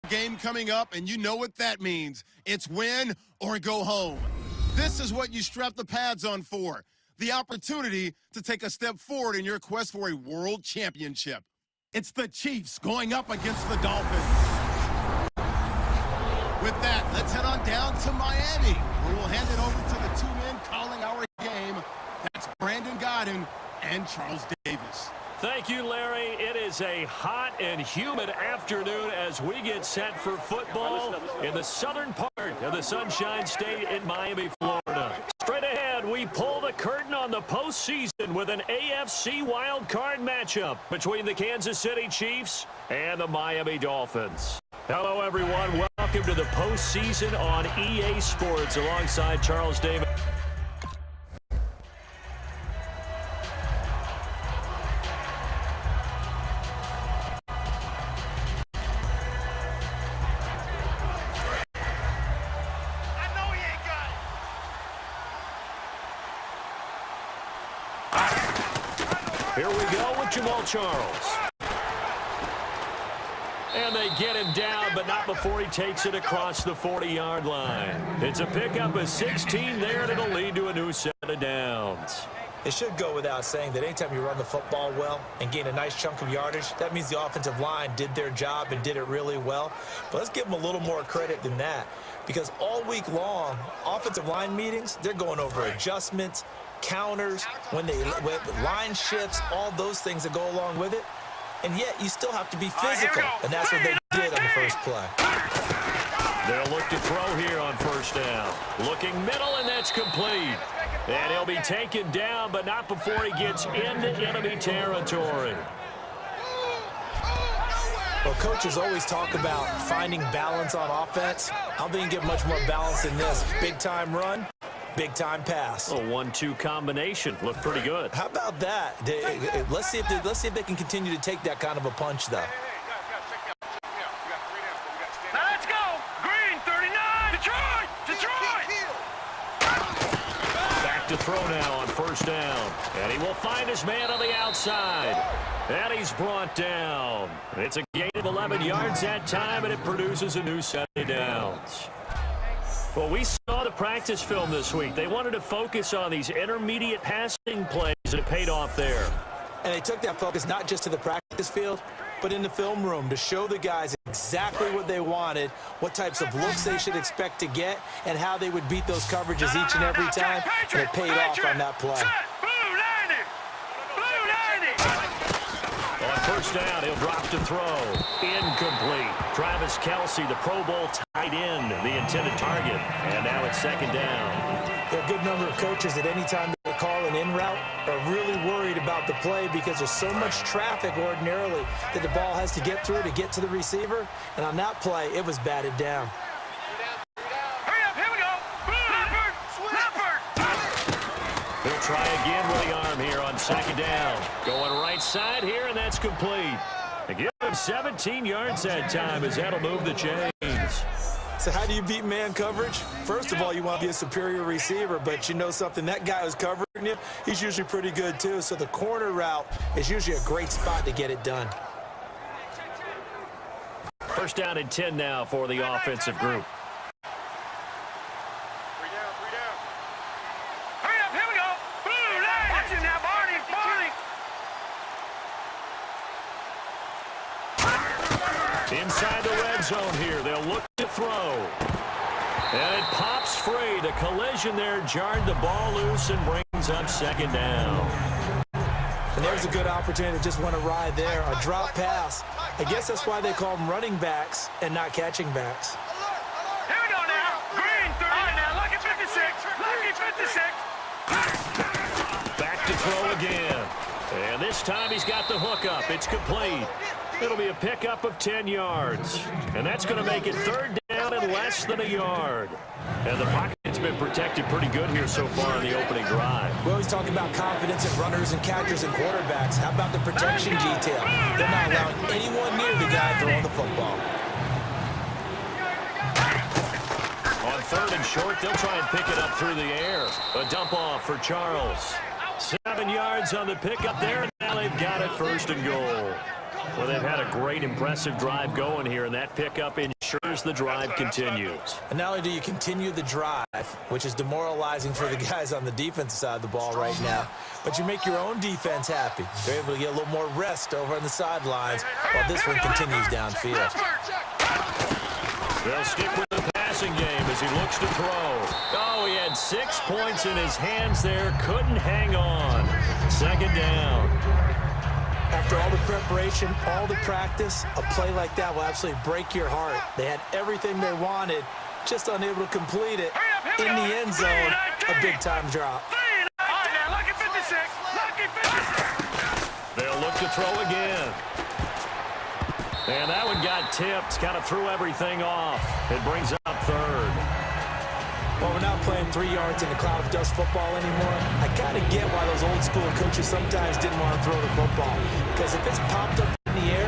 game coming up, and you know what that means. It's win or go home. This is what you strap the pads on for. The opportunity to take a step forward in your quest for a world championship. It's the Chiefs going up against the Dolphins. With that, let's head on down to Miami, where we'll hand it over to the two men calling our game. That's Brandon Godden and Charles Davis. Thank you, Larry. It is a hot and humid afternoon as we get set for football in the southern part of the Sunshine State in Miami, Florida. Straight ahead, we pull the curtain on the postseason with an AFC wildcard matchup between the Kansas City Chiefs and the Miami Dolphins. Hello, everyone. Welcome to the postseason on EA Sports alongside Charles Davis. Here we go with Jamal Charles. And they get him down, but not before he takes it across the 40-yard line. It's a pickup of 16 there, and it'll lead to a new set of downs. It should go without saying that anytime you run the football well and gain a nice chunk of yardage, that means the offensive line did their job and did it really well. But let's give them a little more credit than that, because all week long, offensive line meetings, they're going over adjustments, counters, when line shifts, all those things that go along with it. And yet you still have to be physical, and that's what they did on the first play. They'll look to throw here on first down. Looking middle, and that's complete. And he'll be taken down, but not before he gets into enemy territory. Well, coaches always talk about finding balance on offense. I don't think you get much more balance than this. Big-time run, big-time pass. A 1-2 combination. Looked pretty good. How about that? Let's see if they can continue to take that kind of a punch, though. Now let's go. Green, 39. Detroit. Back to throw now on first down. And he will find his man on the outside. And he's brought down. It's a gain of 11 yards that time, and it produces a new set of downs. Well, we saw the practice film this week. They wanted to focus on these intermediate passing plays, and it paid off there. And they took that focus not just to the practice field, but in the film room to show the guys exactly what they wanted, what types of looks they should expect to get, and how they would beat those coverages each and every time. And it paid off on that play. On first down, he'll drop to throw. Incomplete. Travis Kelce, the Pro Bowl tight end, the intended target. And now it's second down. There are a good number of coaches at any time they call an in route are really worried about the play because there's so much traffic ordinarily that the ball has to get through to get to the receiver. And on that play, it was batted down. Hurry up, here we go. He'll try again with the arm here on second down. Going right side here, and that's complete. They give him 17 yards that time as that'll move the chains. So how do you beat man coverage? First of all, you want to be a superior receiver, but you know something, that guy who's covering you, he's usually pretty good too. So the corner route is usually a great spot to get it done. First down and 10 now for the offensive group. Hurry up, here we go. Watch it now, Barney. Inside the red zone here, they'll look to throw. And it pops free. The collision there jarred the ball loose and brings up second down. And there's a good opportunity to just want to ride there. A drop pass. I guess that's why they call them running backs and not catching backs. Here we go now. Green, 30. All right, now, lucky 56. Lucky 56. Back to throw again. And this time he's got the hook up. It's complete. It'll be a pickup of 10 yards. And that's going to make it third down and less than a yard. And the pocket's been protected pretty good here so far in the opening drive. We always talk about confidence in runners and catchers and quarterbacks. How about the protection detail? They're not allowing anyone near the guy throwing the football. On third and short, they'll try and pick it up through the air. A dump off for Charles. 7 yards on the pickup there, and now they've got it first and goal. Well, they've had a great, impressive drive going here, and that pickup ensures the drive continues. And not only do you continue the drive, which is demoralizing for the guys on the defensive side of the ball right now, but you make your own defense happy. They're able to get a little more rest over on the sidelines while this one continues downfield. They'll stick with the passing game as he looks to throw. Oh, he had 6 points in his hands there. Couldn't hang on. Second down. After all the preparation, all the practice, a play like that will absolutely break your heart. They had everything they wanted, just unable to complete it. In the end zone, a big-time drop. They'll look to throw again. And that one got tipped, kind of threw everything off. It brings up third. Well, we're not playing 3 yards in a cloud of dust football anymore. I kind of get why those old school coaches sometimes didn't want to throw the football. Because if it's popped up in the air,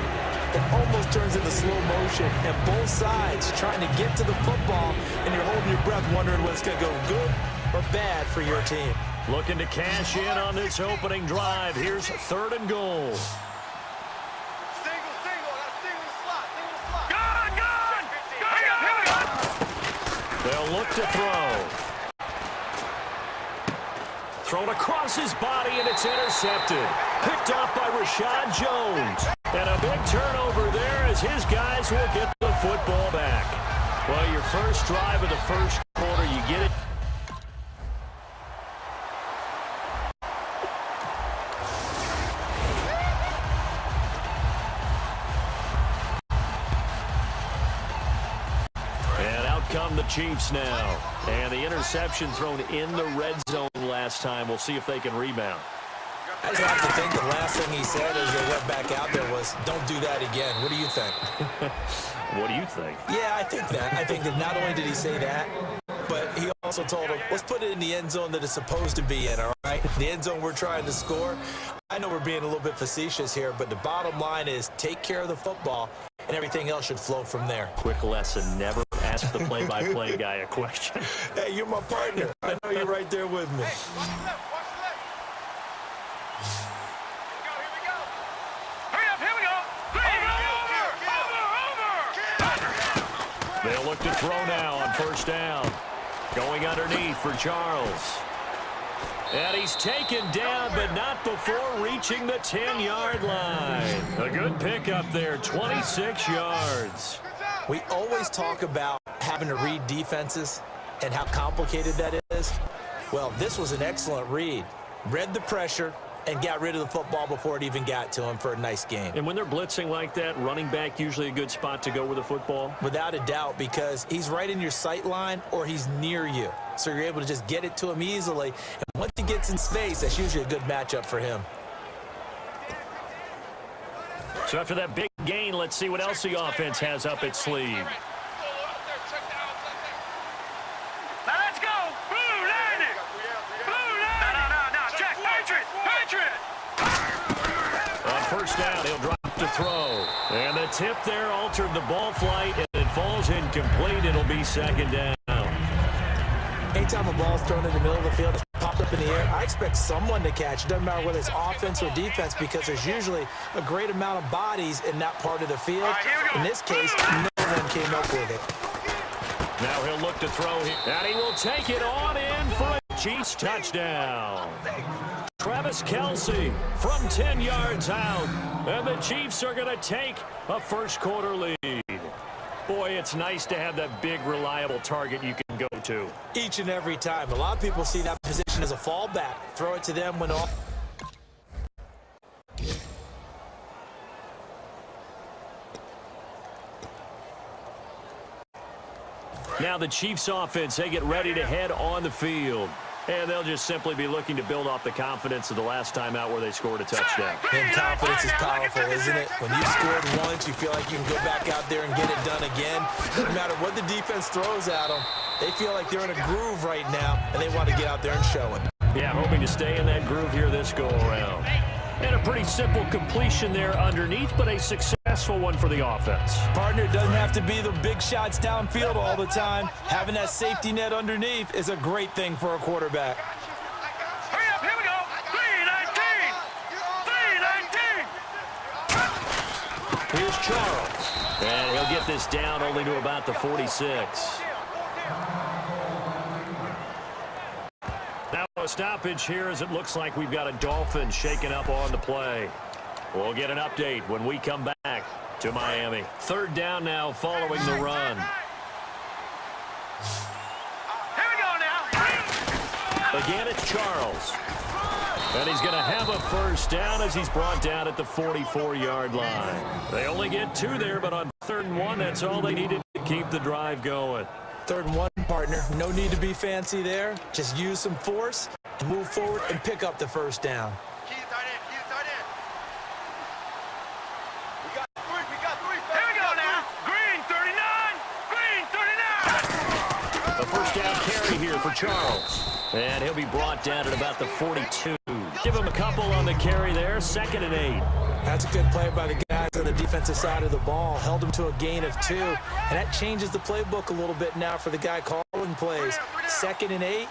it almost turns into slow motion. And both sides trying to get to the football, and you're holding your breath wondering whether it's going to go good or bad for your team. Looking to cash in on this opening drive. Here's 3rd and goal. They'll look to throw. Thrown across his body, and it's intercepted. Picked off by Rashad Jones. And a big turnover there as his guys will get the football back. Well, your first drive of the first quarter, you get it. Come the Chiefs now. And the interception thrown in the red zone last time. We'll see if they can rebound. I just have to think the last thing he said as they went back out there was, don't do that again. What do you think? What do you think? Yeah, I think that. I think that not only did he say that, but he also told him, let's put it in the end zone that it's supposed to be in, all right? The end zone we're trying to score. I know we're being a little bit facetious here, but the bottom line is take care of the football, and everything else should flow from there. Quick lesson, never ask the play-by-play guy a question. Hey, you're my partner. I know you're right there with me. They'll look to throw now on 1st down. Going underneath for Charles. And he's taken down, but not before reaching the 10-yard line. A good pickup there, 26 yards. We always talk about having to read defenses and how complicated that is. Well, this was an excellent read. Read the pressure and got rid of the football before it even got to him for a nice gain. And when they're blitzing like that, running back usually a good spot to go with the football? Without a doubt, because he's right in your sight line or he's near you. So you're able to just get it to him easily. And once he gets in space, that's usually a good matchup for him. So after that big gain, let's see what else the offense has up its sleeve. Now let's go. Blue landing. Blue landing. No. Check. Patriot. On 1st down, he'll drop to throw. And the tip there altered the ball flight, and it falls incomplete. It'll be 2nd down. Anytime a ball's thrown in the middle of the field, it's popped up in the air, I expect someone to catch. It doesn't matter whether it's offense or defense because there's usually a great amount of bodies in that part of the field. In this case, no one came up with it. Now he'll look to throw, and he will take it on in for a Chiefs touchdown. Travis Kelce from 10 yards out, and the Chiefs are going to take a first quarter lead. Boy, it's nice to have that big, reliable target you can go to. Each and every time. A lot of people see that position as a fallback. Throw it to them when all. Now the Chiefs offense, they get ready to head on the field. And they'll just simply be looking to build off the confidence of the last time out where they scored a touchdown. And confidence is powerful, isn't it? When you've scored once, you feel like you can go back out there and get it done again. No matter what the defense throws at them, they feel like they're in a groove right now, and they want to get out there and show it. Yeah, hoping to stay in that groove here this go-around. And a pretty simple completion there underneath, but a successful one for the offense. Partner, it doesn't have to be the big shots downfield all the time. Having that safety net underneath is a great thing for a quarterback. Hurry up, here we go. 319. Charles. And he'll get this down only to about the 46. Now a stoppage here as it looks like we've got a Dolphin shaken up on the play. We'll get an update when we come back to Miami. Third down now following the run. Here we go now. Again, it's Charles. And he's going to have a first down as he's brought down at the 44-yard line. They only get 2 there, but on 3rd and 1, that's all they needed to keep the drive going. 3rd and 1, partner. No need to be fancy there. Just use some force, move forward, and pick up the first down. Key tight end. We got 3. Here we go now. Green 39. A first down carry here for Charles. And he'll be brought down at about the 42. Give him a couple on the carry there. 2nd and 8. That's a good play by the guys on the defensive side of the ball. Held him to a gain of 2. And that changes the playbook a little bit now for the guy calling plays. 2nd and 8.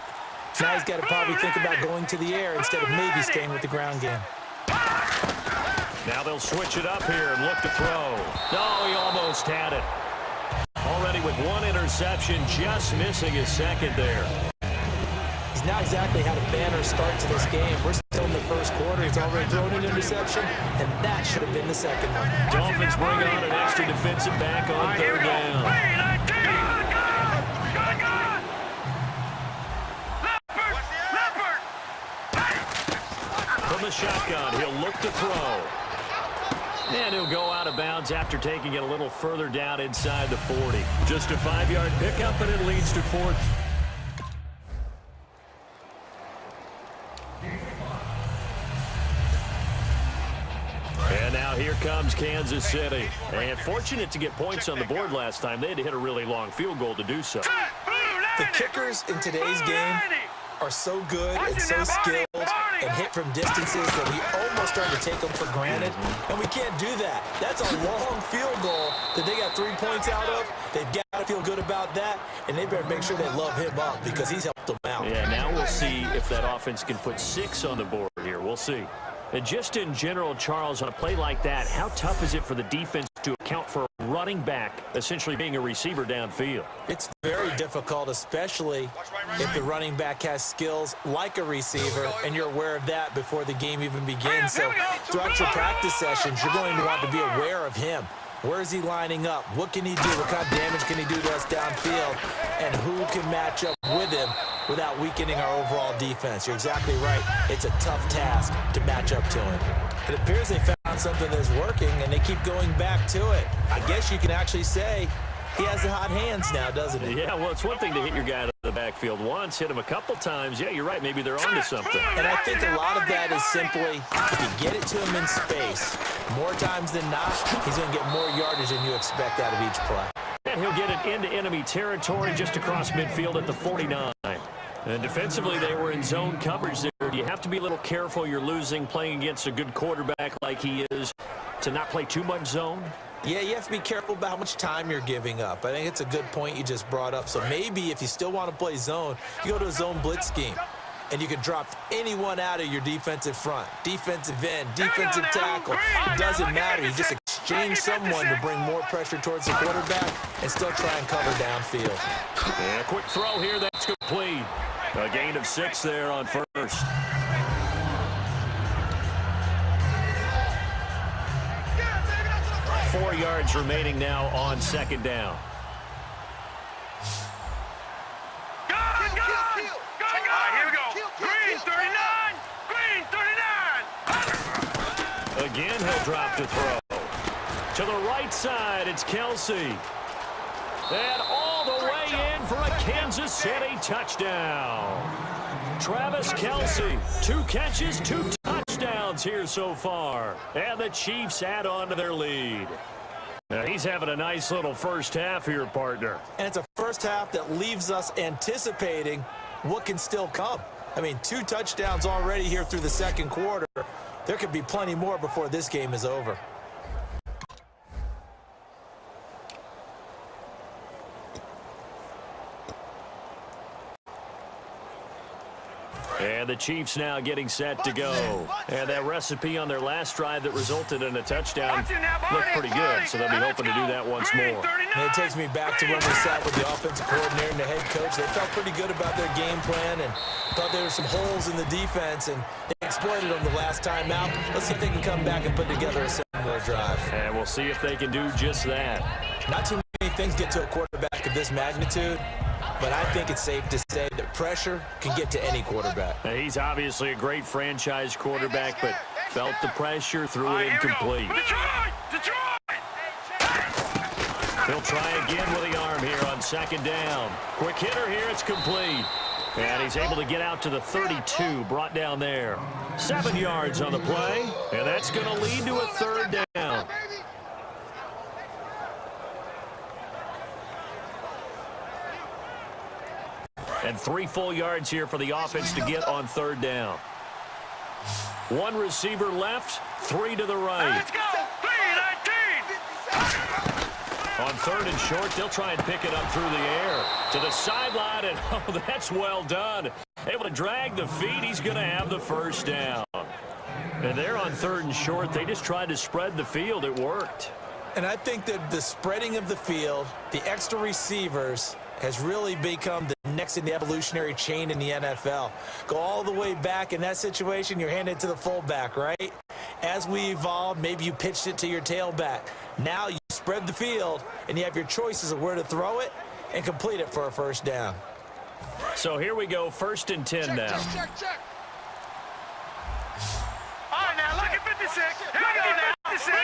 Now he's got to probably think about going to the air instead of maybe staying with the ground game. Now they'll switch it up here and look to throw. No, he almost had it. Already with 1 interception, just missing his 2nd there. He's not exactly had a banner start to this game. We're still in the 1st quarter. He's already thrown an interception, and that should have been the 2nd one. Dolphins bring on an extra defensive back on 3rd down. From the shotgun, he'll look to throw. And he'll go out of bounds after taking it a little further down inside the 40. Just a 5-yard pickup, and it leads to 4th. And now here comes Kansas City. And fortunate to get points on the board last time. They had to hit a really long field goal to do so. The kickers in today's game are so good and so skilled and hit from distances that we almost start to take them for granted. And we can't do that. That's a long field goal that they got 3 points out of. They've got to feel good about that, and they better make sure they love him up because he's helped them out. Yeah, now we'll see if that offense can put 6 on the board here. We'll see. And just in general, Charles, on a play like that, how tough is it for the defense to account for a running back essentially being a receiver downfield? It's very difficult, especially if the running back has skills like a receiver, and you're aware of that before the game even begins. So throughout your practice sessions, you're going to want to be aware of him. Where is he lining up? What can he do? What kind of damage can he do to us downfield? And who can match up with him without weakening our overall defense? You're exactly right. It's a tough task to match up to him. It appears they found something that's working, and they keep going back to it. I guess you can actually say he has the hot hands now, doesn't he? Yeah, well, it's one thing to hit your guy out of the backfield once, hit him a couple times. Yeah, you're right. Maybe they're onto something. And I think a lot of that is simply if you get it to him in space, more times than not, he's going to get more yardage than you expect out of each play. And he'll get it into enemy territory just across midfield at the 49. And defensively, they were in zone coverage there. You have to be a little careful. You're losing playing against a good quarterback like he is to not play too much zone. Yeah, you have to be careful about how much time you're giving up. I think it's a good point you just brought up. So maybe if you still want to play zone, you go to a zone blitz scheme. And you can drop anyone out of your defensive front, defensive end, defensive tackle. It doesn't matter. You just exchange someone to bring more pressure towards the quarterback and still try and cover downfield. Yeah, quick throw here. That's complete. A gain of 6 there on first. Four yards remaining now on 2nd down. Here we go. Green 39. Green 39. Again, he'll drop to throw. To the right side, it's Kelsey. And all the way in for a Kansas City touchdown. Travis Kelsey, 2 catches, 2 touchdowns here so far. And the Chiefs add on to their lead. Now he's having a nice little first half here, partner. And it's a first half that leaves us anticipating what can still come. I mean, 2 touchdowns already here through the 2nd quarter. There could be plenty more before this game is over. And the Chiefs now getting set to go. And that recipe on their last drive that resulted in a touchdown looked pretty good, so they'll be hoping to do that once more. And it takes me back to when we sat with the offensive coordinator and the head coach. They felt pretty good about their game plan and thought there were some holes in the defense, and they exploited them the last time out. Let's see if they can come back and put together a similar drive. And we'll see if they can do just that. Not too many things get to a quarterback of this magnitude, but I think it's safe to say that pressure can get to any quarterback. Now, he's obviously a great franchise quarterback, but felt the pressure, threw it incomplete. Detroit! He'll try again with the arm here on second down. Quick hitter here, it's complete. And he's able to get out to the 32, brought down there. 7 yards on the play, and that's going to lead to a third down. And 3 full yards here for the offense to get on third down. 1 receiver left, 3 to the right. Let's go! 3-19! On third and short, they'll try and pick it up through the air. To the sideline, and oh, that's well done. Able to drag the feet, he's going to have the first down. And they're on third and short. They just tried to spread the field. It worked. And I think that the spreading of the field, the extra receivers, has really become the next in the evolutionary chain in the NFL. Go all the way back in that situation, you're handed to the fullback, right? As we evolve, maybe you pitched it to your tailback. Now you spread the field, and you have your choices of where to throw it and complete it for a first down. So here we go, 1st and 10 now. Check. All right, now, look at 56. Here we go now. 56.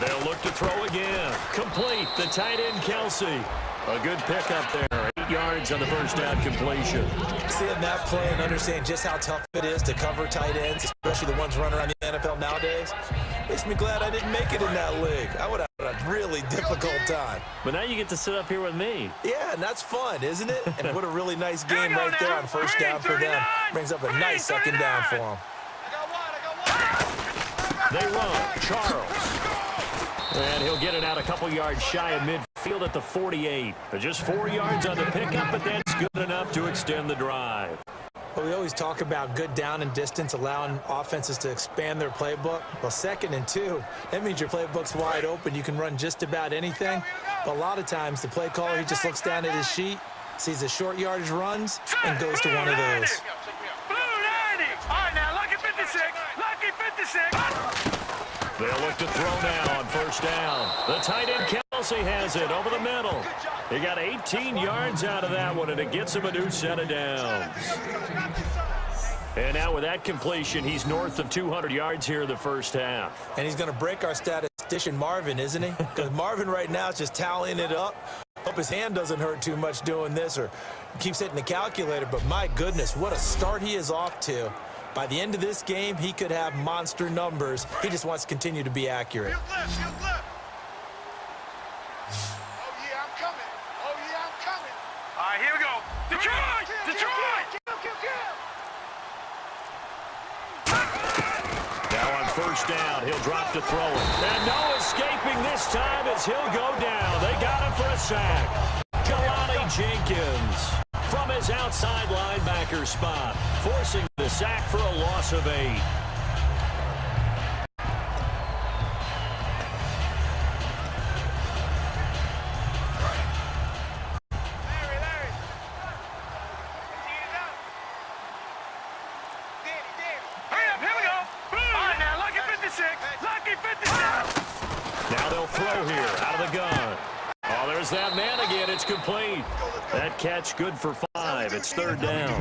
They'll look to throw again. Complete, the tight end, Kelsey. A good pickup there. 8 yards on the first down completion. Seeing that play and understand just how tough it is to cover tight ends, especially the ones running around the NFL nowadays, makes me glad I didn't make it in that league. I would have had a really difficult time. But now you get to sit up here with me. Yeah, and that's fun, isn't it? And what a really nice game right there on first down for them. Brings up a nice second down for them. They run. Charles. And he'll get it out a couple yards shy of midfield at the 48. Just 4 yards on the pickup, but that's good enough to extend the drive. Well, we always talk about good down and distance, allowing offenses to expand their playbook. Well, 2nd and 2, that means your playbook's wide open. You can run just about anything. But a lot of times, the play caller, he just looks down at his sheet, sees the short yardage runs, and goes to one of those. Blue 90. All right, now, lucky 56. Lucky 56. They'll look to throw now on first down. The tight end, Kelsey, has it over the middle. He got 18 yards out of that one, and it gets him a new set of downs. And now with that completion, he's north of 200 yards here in the first half. And he's going to break our statistician Marvin, isn't he? Because Marvin right now is just tallying it up. Hope his hand doesn't hurt too much doing this or keeps hitting the calculator. But my goodness, what a start he is off to. By the end of this game, he could have monster numbers. He just wants to continue to be accurate. Oh, yeah, I'm coming. All right, here we go. Detroit! Now on first down, he'll drop to throw it. And no escaping this time as he'll go down. They got him for a sack. Jelani Jenkins from his outside linebacker spot, forcing the sack for a loss of 8. Now they'll throw here out of the gun. Oh, there's that man again. It's complete. That catch good for 5. It's third down.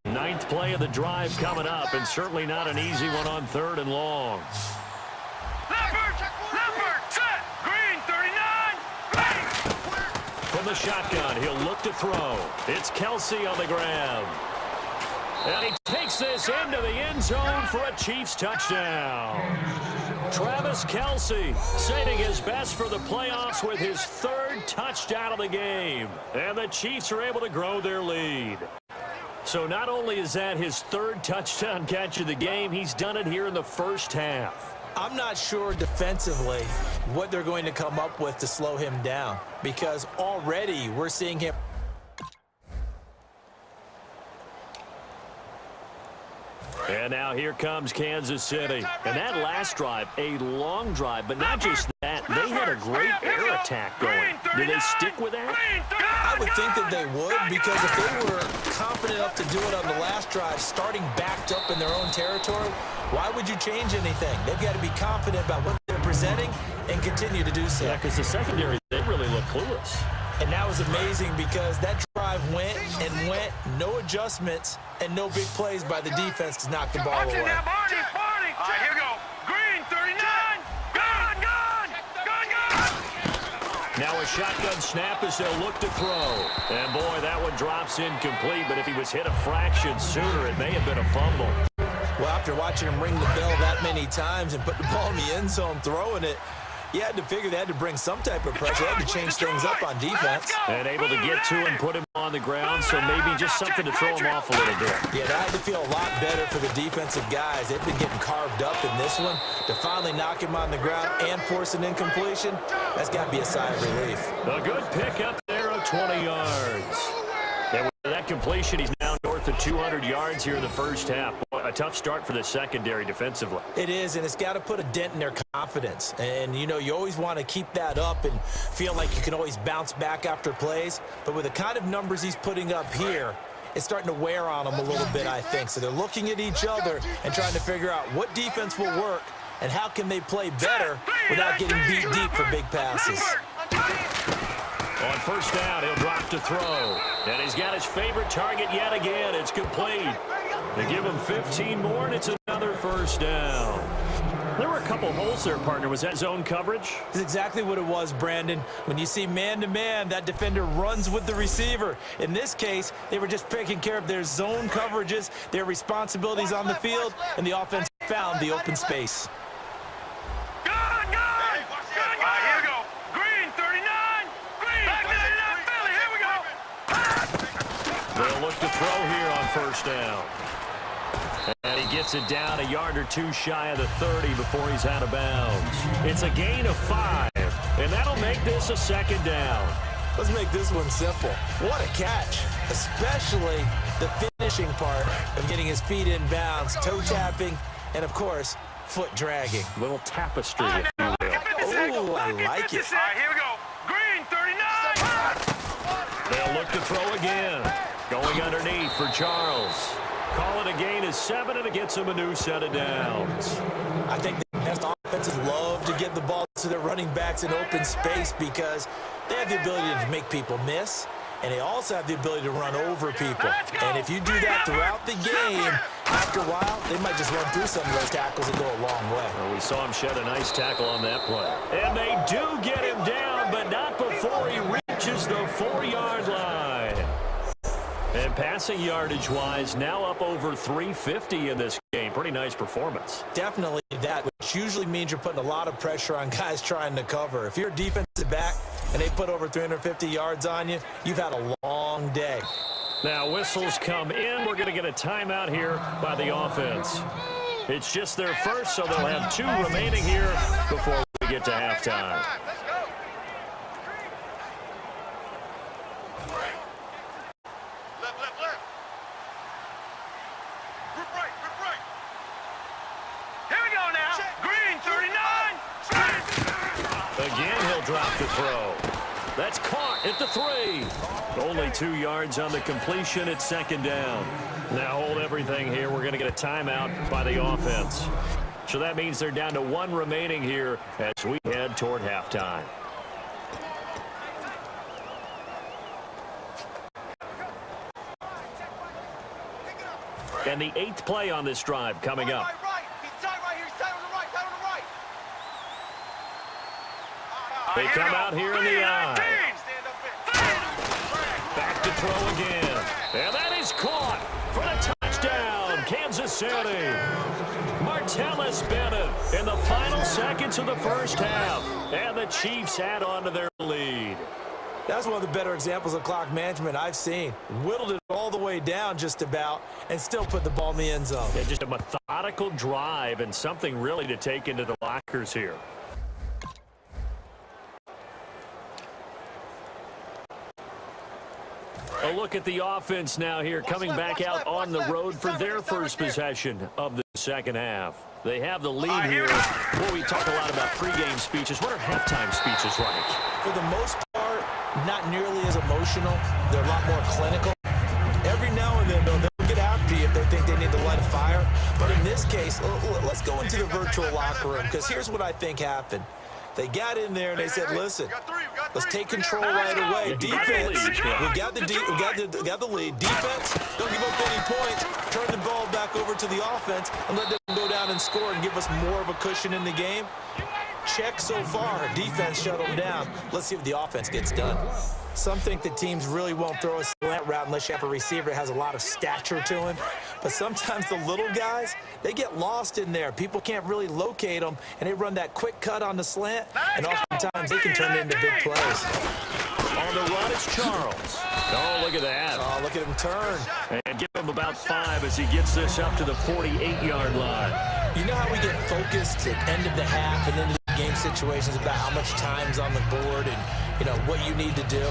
Ninth play of the drive coming up, and certainly not an easy one on 3rd and long. From the shotgun, he'll look to throw. It's Kelsey on the grab. And he takes this into the end zone for a Chiefs touchdown. Travis Kelsey saving his best for the playoffs with his 3rd touchdown of the game. And the Chiefs are able to grow their lead. So not only is that his third touchdown catch of the game, he's done it here in the first half. I'm not sure defensively what they're going to come up with to slow him down, because already we're seeing him. And now here comes Kansas City. And that last drive, a long drive, but not just that. They had a great air attack going. Do they stick with that? I would think that they would, because if they were confident enough to do it on the last drive, starting backed up in their own territory, why would you change anything? They've got to be confident about what they're presenting and continue to do so. Yeah, because the secondary, they really look clueless. And that was amazing, because that drive went and went, no adjustments, and no big plays by the defense to knock the ball away. All right, here we go. Green, 39. Gone. Now a shotgun snap as they'll look to throw. And, boy, that one drops incomplete, but if he was hit a fraction sooner, it may have been a fumble. Well, after watching him ring the bell that many times and put the ball in the end zone throwing it, you had to figure they had to bring some type of pressure. They had to change things up on defense. And able to get to him, put him on the ground, so maybe just something to throw him off a little bit. Yeah, that had to feel a lot better for the defensive guys. They've been getting carved up in this one. To finally knock him on the ground and force an incompletion, that's got to be a sigh of relief. A good pickup there of 20 yards. And with that completion, he's now north of 200 yards here in the first half. Boy, a tough start for the secondary defensively. It is, and it's got to put a dent in their confidence. And, you know, you always want to keep that up and feel like you can always bounce back after plays. But with the kind of numbers he's putting up here, it's starting to wear on them a little bit, I think. So they're looking at each other and trying to figure out what defense will work and how can they play better without getting beat deep for big passes. On first down, he'll drop to throw. And he's got his favorite target yet again. It's complete. They give him 15 more, and it's another first down. There were a couple holes there, partner. Was that zone coverage? That's exactly what it was, Brandon. When you see man-to-man, that defender runs with the receiver. In this case, they were just taking care of their zone coverages, their responsibilities on the field, and the offense found the open space. Here we go. Green, 39. Green, back to 39, Philly. Here we go. They'll look to throw here on first down. And he gets it down a yard or two shy of the 30 before he's out of bounds. It's a gain of 5, and that'll make this a second down. Let's make this one simple. What a catch, especially the finishing part of getting his feet in bounds, toe tapping, and, of course, foot dragging. Little tapestry, if you will. Oh, I like it. All right, here we go. Green, 39. They'll look to throw again. Going underneath for Charles. Call it a gain of 7, and it gets him a new set of downs. I think the best offenses love to get the ball to their running backs in open space because they have the ability to make people miss, and they also have the ability to run over people. And if you do that throughout the game, after a while, they might just run through some of those tackles and go a long way. Well, we saw him shed a nice tackle on that play. And they do get him down, but not before he reaches the 4-yard line. And passing yardage-wise, now up over 350 in this game. Pretty nice performance. Definitely that, which usually means you're putting a lot of pressure on guys trying to cover. If you're a defensive back and they put over 350 yards on you, you've had a long day. Now whistles come in. We're going to get a timeout here by the offense. It's just their first, so they'll have 2 remaining here before we get to halftime. Again, he'll drop the throw. That's caught at the 3. Only 2 yards on the completion. It's second down. Now hold everything here. We're going to get a timeout by the offense. So that means they're down to 1 remaining here as we head toward halftime. And the 8th play on this drive coming up. They come out here in the eye. Back to throw again. And that is caught for the touchdown, Kansas City. Martellus Bennett in the final seconds of the first half. And the Chiefs add on to their lead. That's one of the better examples of clock management I've seen. Whittled it all the way down just about and still put the ball in the end zone. Yeah, just a methodical drive and something really to take into the lockers here. A look at the offense now here, coming back out on the road for their first possession of the second half. They have the lead here. Well, we talk a lot about pregame speeches. What are halftime speeches like? For the most part, not nearly as emotional. They're a lot more clinical. Every now and then, though, they'll get after you if they think they need to light a fire. But in this case, let's go into the virtual locker room, because here's what I think happened. They got in there and they said, listen, let's take control right away. Defense, we got the lead. Defense, don't give up any points. Turn the ball back over to the offense and let them go down and score and give us more of a cushion in the game. Check so far. Defense shut them down. Let's see what the offense gets done. Some think that teams really won't throw a slant route unless you have a receiver that has a lot of stature to him. But sometimes the little guys, they get lost in there. People can't really locate them, and they run that quick cut on the slant, and oftentimes they can turn it into big plays. On the run, it's Charles. Oh, look at that. Oh, look at him turn. And give him about 5 as he gets this up to the 48-yard line. You know how we get focused at end of the half and into the game situations about how much time's on the board and, you know, what you need to do?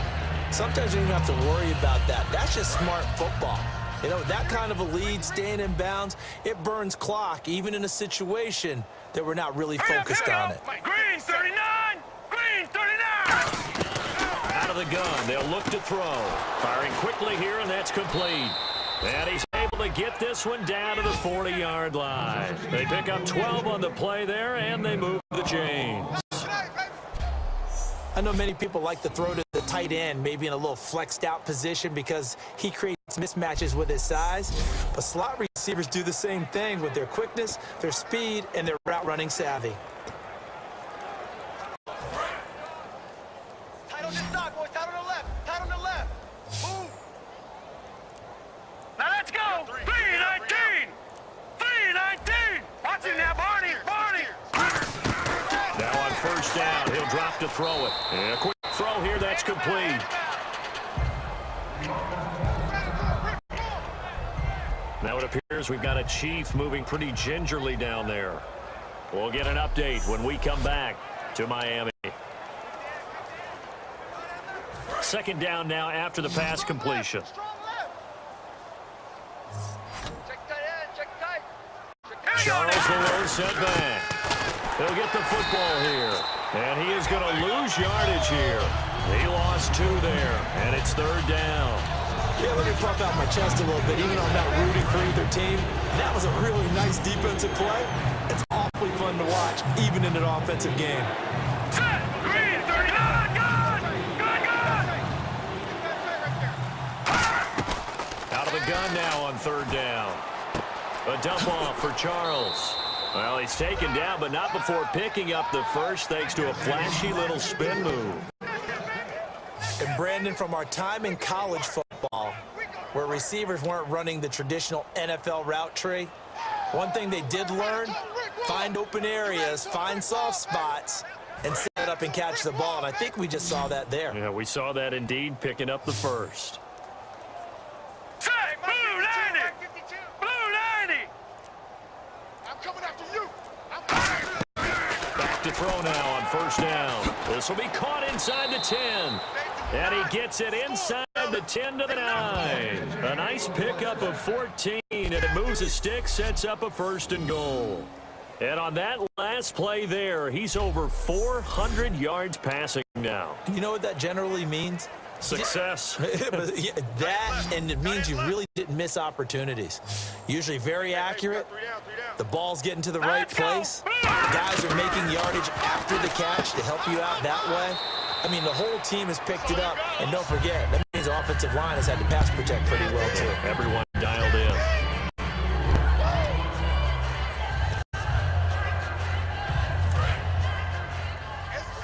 Sometimes you don't have to worry about that. That's just smart football. You know, that kind of a lead, staying in bounds, it burns clock, even in a situation that we're not really focused on it. Green 39! Green 39! Out of the gun, they'll look to throw. Firing quickly here, and that's complete. And he's able to get this one down to the 40-yard line. They pick up 12 on the play there, and they move the chains. I know many people like to throw to the tight end, maybe in a little flexed out position because he creates mismatches with his size. But slot receivers do the same thing with their quickness, their speed, and their route running savvy. Tight on this side, boys. Tight on the left. Tight on the left. Boom. Now let's go. 319. 319. Watch it now, Barney. Barney. Now on first down, he'll drop to throw it. And a quick throw here, that's complete. Now it appears we've got a Chief moving pretty gingerly down there. We'll get an update when we come back to Miami. Second down now after the pass completion. Charles the lone setback. He'll get the football here. And he is going to lose yardage here. He lost 2 there, and it's third down. Yeah, let me puff out my chest a little bit. Even though I'm not rooting for either team, that was a really nice defensive play. It's awfully fun to watch, even in an offensive game. Set. Green 39. Good. Good, good. Out of the gun now on third down. A dump off for Charles. Well, he's taken down, but not before picking up the first thanks to a flashy little spin move. And Brandon, from our time in college football, where receivers weren't running the traditional NFL route tree, one thing they did learn, find open areas, find soft spots, and set up and catch the ball. And I think we just saw that there. Yeah, we saw that indeed, picking up the first. Set. Blue 90. Blue 90. I'm coming after you. Back to throw now on first down. This will be caught inside the 10. And he gets it inside the 10 to the 9. A nice pickup of 14, and it moves a stick, sets up a first and goal. And on that last play there, he's over 400 yards passing now. You know what that generally means? Success. Yeah, that, and it means you really didn't miss opportunities. Usually very accurate. The ball's getting to the right place. The guys are making yardage after the catch to help you out that way. I mean, the whole team has picked it up. And don't forget, that means the offensive line has had to pass protect pretty well, too. Everyone dialed in.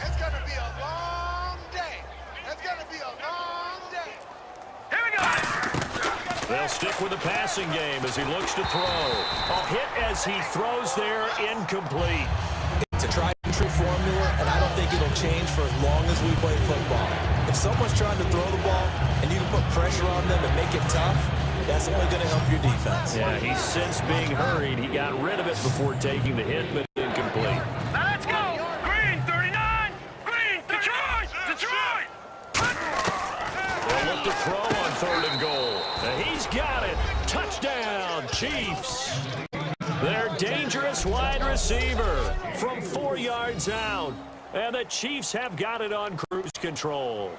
It's going to be a long day. It's going to be a long day. Here we go. They'll stick with the passing game as he looks to throw. A hit as he throws there, incomplete. It's a tried-and-true formula, and I don't think it'll change for as long as we play football. If someone's trying to throw the ball and you can put pressure on them and make it tough, that's only going to help your defense. Yeah, he's since being hurried. He got rid of it before taking the hit, but incomplete. Now let's go. Green 39. Green Detroit. Detroit. They'll look to throw on 3rd and goal. And he's got it. Touchdown, Chiefs. Their dangerous wide receiver from 4 yards out. And the Chiefs have got it on cruise control.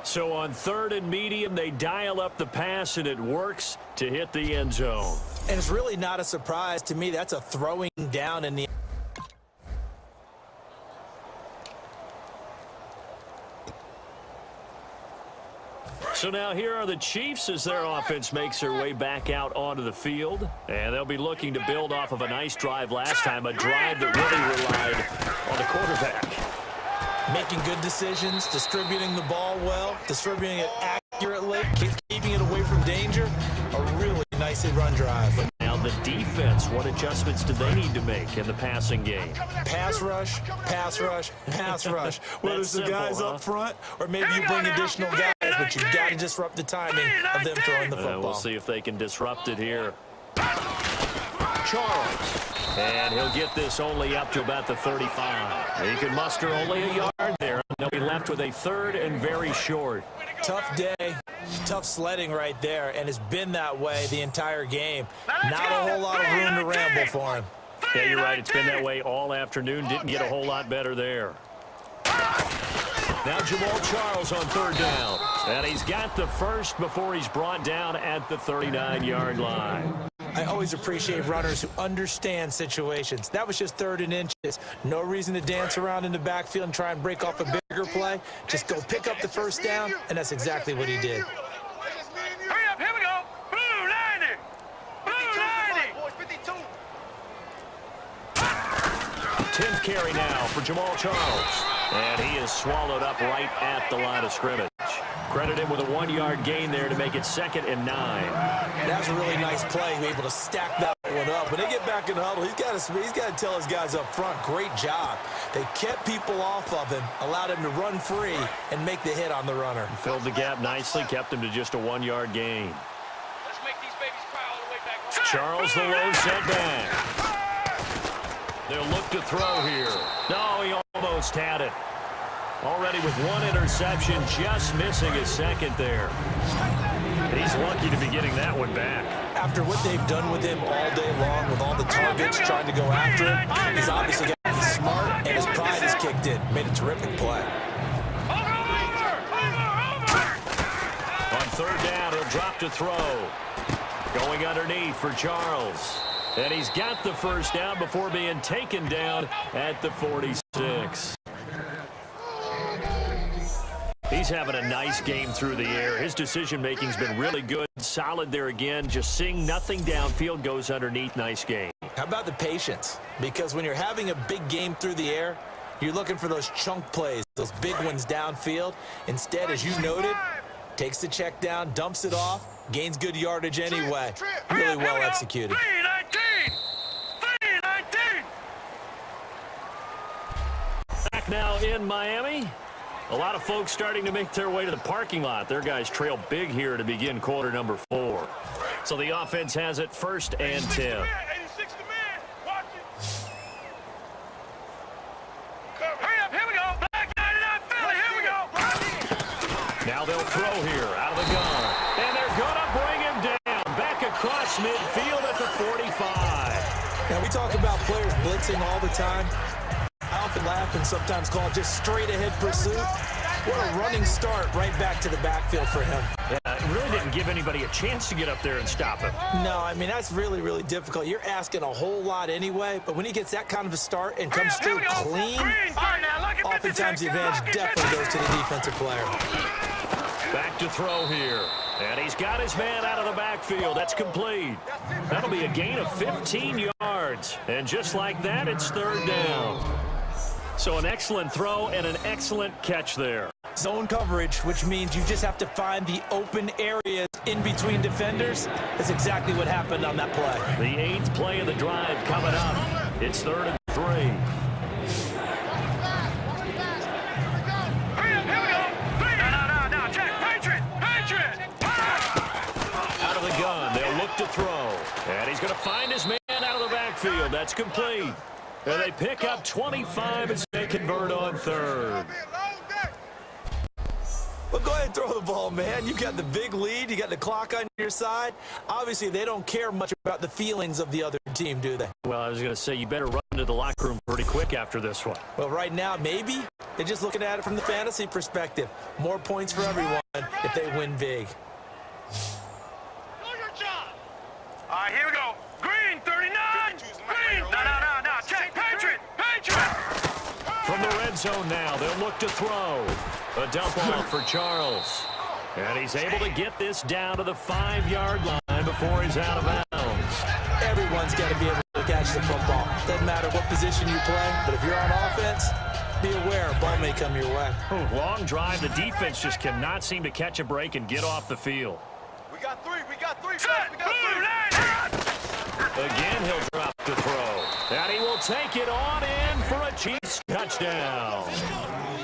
So on 3rd and medium, they dial up the pass, and it works to hit the end zone. And it's really not a surprise to me. That's a throwing down in the... So now here are the Chiefs as their offense makes their way back out onto the field. And they'll be looking to build off of a nice drive last time, a drive that really relied on the quarterback. Making good decisions, distributing the ball well, distributing it accurately, keeping it away from danger. A really nicely run drive. Now the defense, what adjustments do they need to make in the passing game? Pass rush, pass rush, pass rush. Whether it's the guys up front or maybe you bring additional guys, but you've got to disrupt the timing of them throwing the football. We'll see if they can disrupt it here. Charles. And he'll get this only up to about the 35. He can muster only a yard there. They'll be left with a 3rd and very short. Tough day, tough sledding right there, and it's been that way the entire game. Not a whole lot of room to ramble for him. Yeah, you're right. It's been that way all afternoon. Didn't get a whole lot better there. Now Jamal Charles on 3rd down. And he's got the first before he's brought down at the 39-yard line. I always appreciate runners who understand situations. That was just 3rd and inches. No reason to dance around in the backfield and try and break off a bigger play. Just go pick up the first down, and that's exactly what he did. Hurry up, here we go. Blue 90. Blue 90. 10th carry now for Jamal Charles. And he is swallowed up right at the line of scrimmage. Credit him with a 1-yard gain there to make it 2nd and 9. That was a really nice play, able to stack that one up. When they get back in the huddle, he's got to tell his guys up front, great job. They kept people off of him, allowed him to run free and make the hit on the runner. Filled the gap nicely, kept him to just a 1-yard gain. Let's make these babies cry all the way back home. Charles the low setback. They'll look to throw here. No, he almost had it. Already with 1 interception, just missing his 2nd there. He's lucky to be getting that one back. After what they've done with him all day long, with all the targets trying to go after him, he's obviously gotten smart, and his pride has kicked in. Made a terrific play. On 3rd down, he'll drop to throw. Going underneath for Charles. And he's got the first down before being taken down at the 46. He's having a nice game through the air. His decision-making's been really good. Solid there again. Just seeing nothing downfield, goes underneath. Nice game. How about the patience? Because when you're having a big game through the air, you're looking for those chunk plays, those big ones downfield. Instead, as you noted, takes the check down, dumps it off, gains good yardage anyway. Really well executed. 319. Back now in Miami. A lot of folks starting to make their way to the parking lot. Their guys trail big here to begin quarter number 4. So the offense has it 1st and 10. 86 to man. Watch it. Hurry up, here we go. Black 99 Philly, here we go. Now they'll throw here out of the gun. And they're going to bring him down. Back across midfield at the 45. Now we talk about players blitzing all the time. I often laugh and sometimes call it just straight-ahead pursuit. What a running start right back to the backfield for him. Yeah, it really didn't give anybody a chance to get up there and stop him. No, I mean, that's really, really difficult. You're asking a whole lot anyway, but when he gets that kind of a start and comes through clean, oftentimes the advantage definitely goes to the defensive player. Back to throw here. And he's got his man out of the backfield. That's complete. That'll be a gain of 15 yards. And just like that, it's 3rd down. So an excellent throw and an excellent catch there. Zone coverage, which means you just have to find the open areas in between defenders. That's exactly what happened on that play. The 8th play of the drive coming up. It's 3rd and 3. Hurry up, here we go. 3 and out. look to throw. And he's going to find his man out of the backfield. That's complete. And they pick up 25 as they convert on third. Well, go ahead and throw the ball, man. You got the big lead. You got the clock on your side. Obviously, they don't care much about the feelings of the other team, do they? Well, I was going to say, you better run to the locker room pretty quick after this one. Well, right now, maybe. They're just looking at it from the fantasy perspective. More points for everyone if they win big. Do your job. All right, here we go. Green, 39. Green. No. Check. Patriot. From the red zone now, they'll look to throw. A dump off for Charles. And he's able to get this down to the 5-yard line before he's out of bounds. Everyone's got to be able to catch the football. Doesn't matter what position you play, but if you're on offense, be aware a ball may come your way. Long drive. The defense just cannot seem to catch a break and get off the field. We got three. Set. Blue, Again, he'll drop to throw. And he will take it on in for a Chiefs touchdown.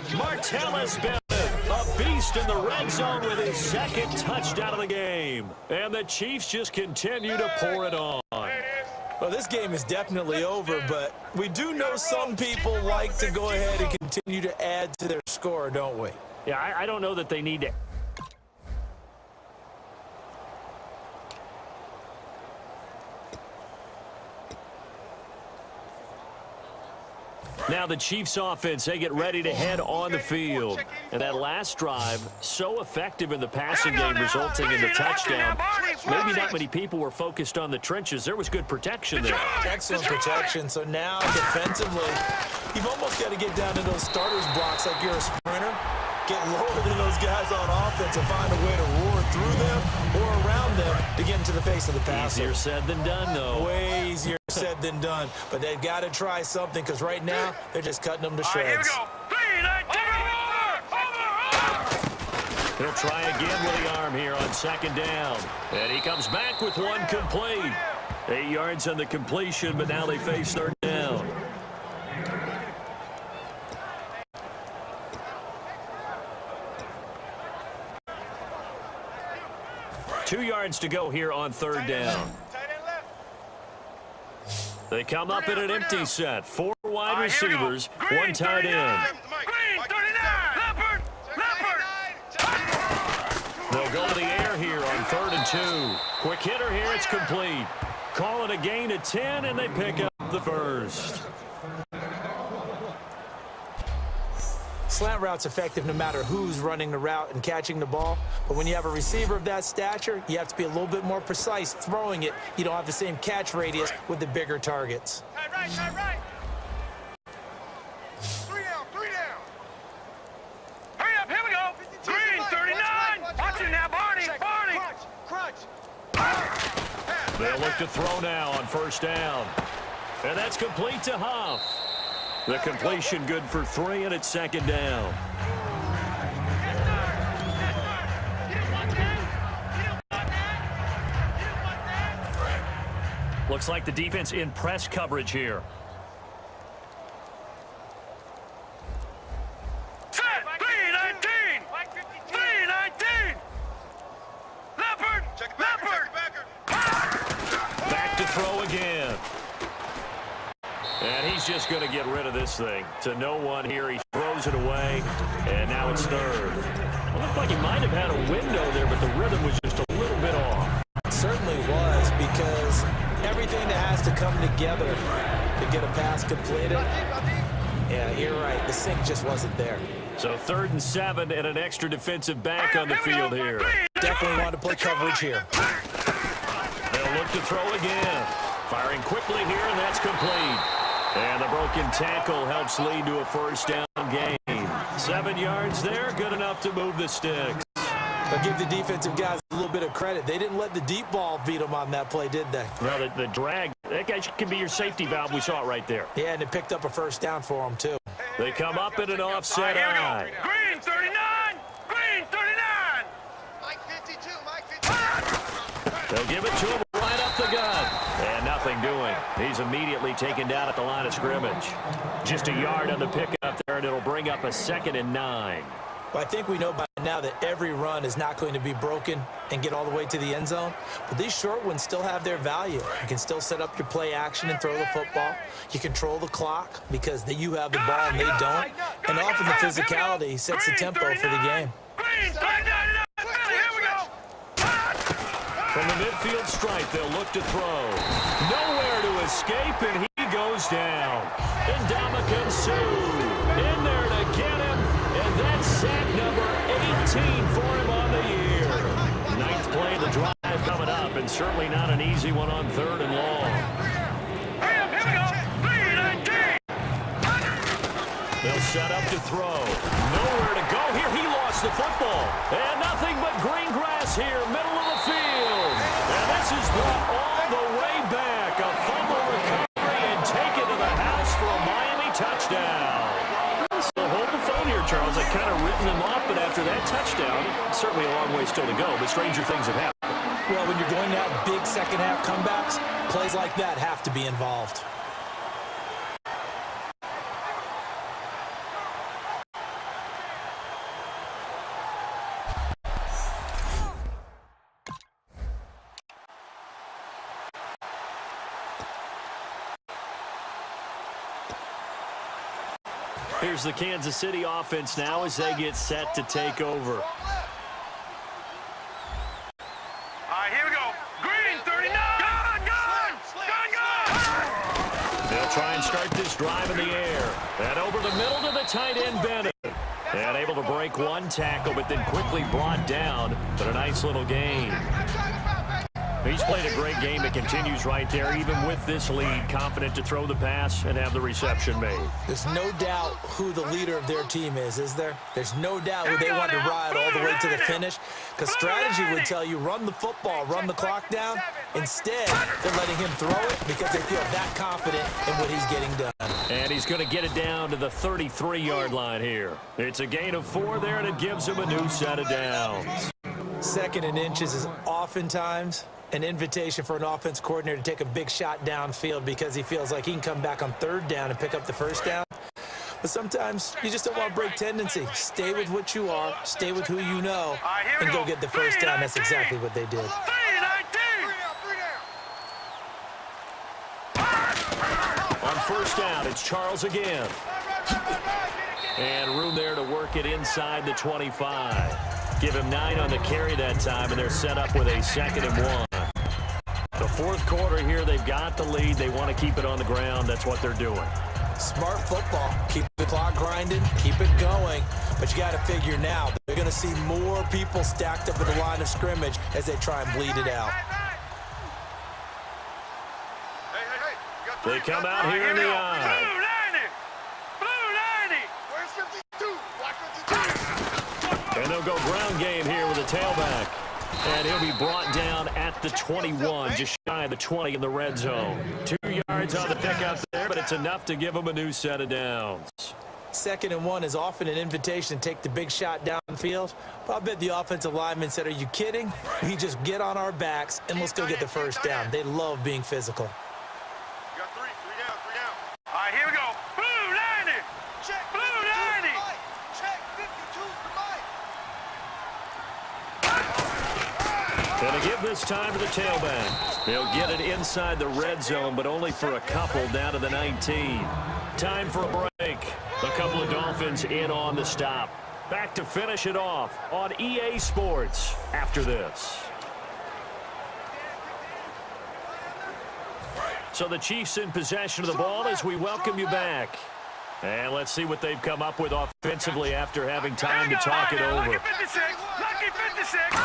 Martellus Bennett, a beast in the red zone with his second touchdown of the game. And the Chiefs just continue to pour it on. Well, this game is definitely over, but we do know some people like to go ahead and continue to add to their score, don't we? Yeah, I don't know that they need to. Now the Chiefs offense, they get ready to head on the field. And that last drive, so effective in the passing game, resulting in the touchdown. Maybe not many people were focused on the trenches. There was good protection there. Excellent protection. So now, defensively, you've almost got to get down to those starters blocks like you're a sprinter. Get lower than those guys on offense and find a way to roar through them or around them to get into the face of the passer. Easier said than done, though. Way easier said than done. But they've got to try something because right now they're just cutting them to shreds. All right, here we go. He'll try again with the arm here on second down. And he comes back with one complete. 8 yards on the completion, but now they face third down. Two yards to go here on third down. They come up in an empty set. 4 wide receivers, 1 tight end. Green, 39. Leopard. They'll go to the air here on 3rd and 2. Quick hitter here, it's complete. Call it a gain of 10, and they pick up the first. Slant route's effective no matter who's running the route and catching the ball. But when you have a receiver of that stature, you have to be a little bit more precise throwing it. You don't have the same catch radius with the bigger targets. Tight right. 3 down. Hurry up, here we go. Green, 39. Watch it now, Barney. Crunch. They'll look to throw now on first down. And that's complete to Huff. The completion good for 3, and it's second down. Looks like the defense in press coverage here. Set. 319. 319. Leopard. Back to throw again. And he's just going to get rid of this thing. To no one here. He throws it away. And now it's third. It looked like he might have had a window there, but the rhythm was just a little bit off. It certainly was, because everything that has to come together to get a pass completed. Yeah, you're right. The sync just wasn't there. So 3rd and 7 and an extra defensive back on the field here. Definitely want to play coverage here. They'll look to throw again. Firing quickly here, and that's complete. And the broken tackle helps lead to a first down gain. 7 yards there, good enough to move the sticks. But give the defensive guys a little bit of credit. They didn't let the deep ball beat them on that play, did they? Well, the drag, that guy can be your safety valve. We saw it right there. Yeah, and it picked up a first down for them, too. They come up in an offset Here we eye. go. Green, 39. Green, 39. Mike 52. Mike 52. They'll give it to him right up the gut. And nothing doing. He's immediately taken down at the line of scrimmage. Just a yard on the pickup there, and it'll bring up a 2nd and 9. Well, I think we know by now that every run is not going to be broken and get all the way to the end zone. But these short ones still have their value. You can still set up your play action and throw the football. You control the clock because you have the ball and they don't. And often the physicality sets the tempo for the game. From the midfield stripe, they'll look to throw. Nowhere to escape, and he goes down. Ndamukong Suh in there to get him, and that's sack number 18 for him on the year. Ninth play of the drive coming up, and certainly not an easy one on 3rd and long. They'll set up to throw. Nowhere to go here. He lost the football. And nothing but green grass here, middle of the field. And this is brought all the way back. A fumble recovery and taken to the house for a Miami touchdown. So hold the phone here, Charles. I've kind of written them off, but after that touchdown, certainly a long way still to go, but stranger things have happened. Well, when you're going to have big second-half comebacks, plays like that have to be involved. Here's the Kansas City offense now as they get set to take over. All right, here we go. Green, 39. Gun. They'll try and start this drive in the air. And over the middle to the tight end, Bennett. And able to break one tackle, but then quickly brought down. But a nice little gain. He's played a great game. It continues right there, even with this lead, confident to throw the pass and have the reception made. There's no doubt who the leader of their team is there? There's no doubt who they want to ride all the way to the finish, because strategy would tell you run the football, run the clock down. Instead, they're letting him throw it because they feel that confident in what he's getting done. And he's going to get it down to the 33-yard line here. It's a gain of 4 there, and it gives him a new set of downs. 2nd and inches is oftentimes an invitation for an offense coordinator to take a big shot downfield because he feels like he can come back on 3rd down and pick up the 1st down. But sometimes you just don't want to break tendency. Stay with what you are, stay with who you know, and go get the 1st down. That's exactly what they did. On 1st down, it's Charles again. And room there to work it inside the 25. Give him 9 on the carry that time, and they're set up with a 2nd and 1. The 4th quarter here, they've got the lead. They want to keep it on the ground. That's what they're doing. Smart football. Keep the clock grinding, keep it going. But you got to figure now, they're going to see more people stacked up at the line of scrimmage as they try and bleed it out. They come out here in the eye. And they'll go ground game here with a tailback. And he'll be brought down at the 21, just shy of the 20 in the red zone. 2 yards on the pickup there, but it's enough to give him a new set of downs. 2nd and 1 is often an invitation to take the big shot downfield. But I bet the offensive lineman said, are you kidding? We just get on our backs and let's go get the 1st down. They love being physical. You got 3 down. All right, here we go. Blue 90. Check. Blue 90. Check. 52's the mic. Gonna give this time to the tailback. They'll get it inside the red zone, but only for a couple down to the 19. Time for a break. A couple of Dolphins in on the stop. Back to finish it off on EA Sports after this. So the Chiefs in possession of the ball as we welcome you back. And let's see what they've come up with offensively after having time to talk it over. Lucky 56. Lucky 56.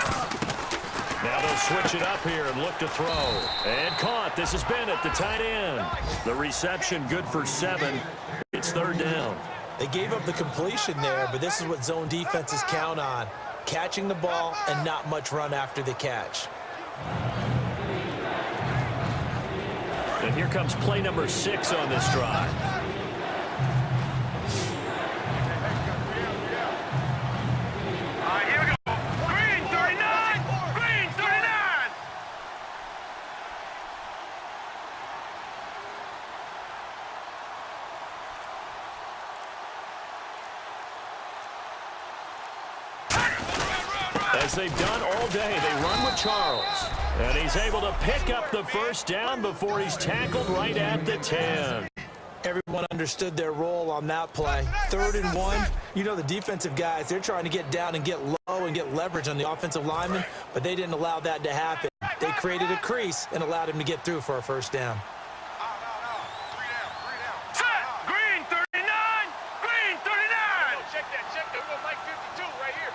Now they'll switch it up here and look to throw. And caught. This has been at the tight end. The reception good for 7. It's 3rd down. They gave up the completion there, but this is what zone defenses count on. Catching the ball and not much run after the catch. And here comes play number 6 on this drive. All right, here we go. Green 39. Green 39. As they've done all day, they run with Charles. And he's able to pick up the first down before he's tackled right at the 10. Everyone understood their role on that play. 3rd and 1. You know the defensive guys, they're trying to get down and get low and get leverage on the offensive lineman, but they didn't allow that to happen. They created a crease and allowed him to get through for a first down. Set! Green 39! Green 39! Check that. We're going Mike 52 right here.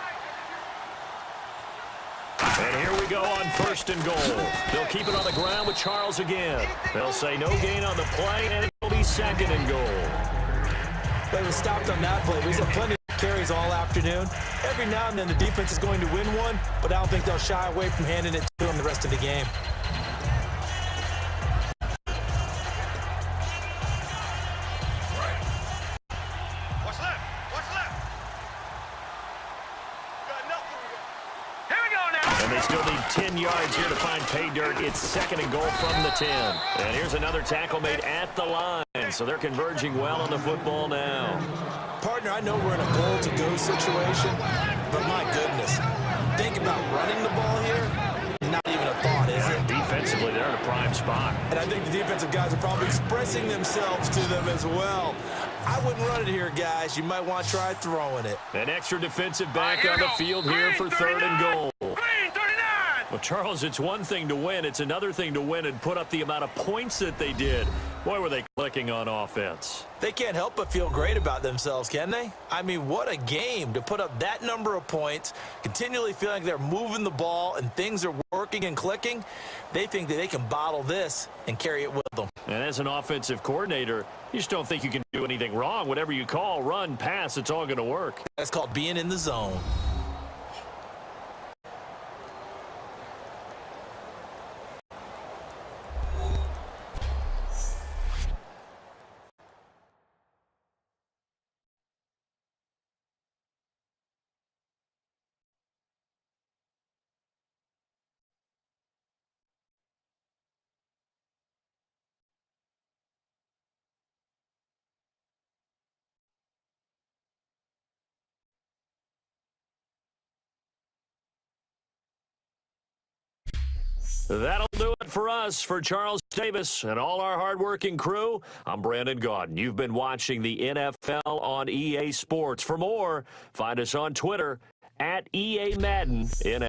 And here we go on 1st and goal. They'll keep it on the ground with Charles again. They'll say no gain on the play, and it'll be 2nd and goal. They were stopped on that play. We've had plenty of carries all afternoon. Every now and then the defense is going to win one, but I don't think they'll shy away from handing it to them the rest of the game. What's left? Got nothing. Here we go now. And they still need 10 yards here to find pay dirt. It's 2nd and goal from the 10. And here's another tackle made at the line. So they're converging well on the football now. Partner, I know we're in a goal-to-go situation, but my goodness, think about running the ball here. Not even a thought, is it? Defensively, they're in a prime spot. And I think the defensive guys are probably expressing themselves to them as well. I wouldn't run it here, guys. You might want to try throwing it. An extra defensive back on the field here for 3rd and goal. Green 39! Well, Charles, it's one thing to win. It's another thing to win and put up the amount of points that they did. Boy, were they clicking on offense. They can't help but feel great about themselves, can they? I mean, what a game to put up that number of points, continually feeling like they're moving the ball and things are working and clicking. They think that they can bottle this and carry it with them. And as an offensive coordinator, you just don't think you can do anything wrong. Whatever you call, run, pass, it's all going to work. That's called being in the zone. That'll do it for us. For Charles Davis and all our hardworking crew, I'm Brandon Gaudin. You've been watching the NFL on EA Sports. For more, find us on Twitter @EA Madden NFL.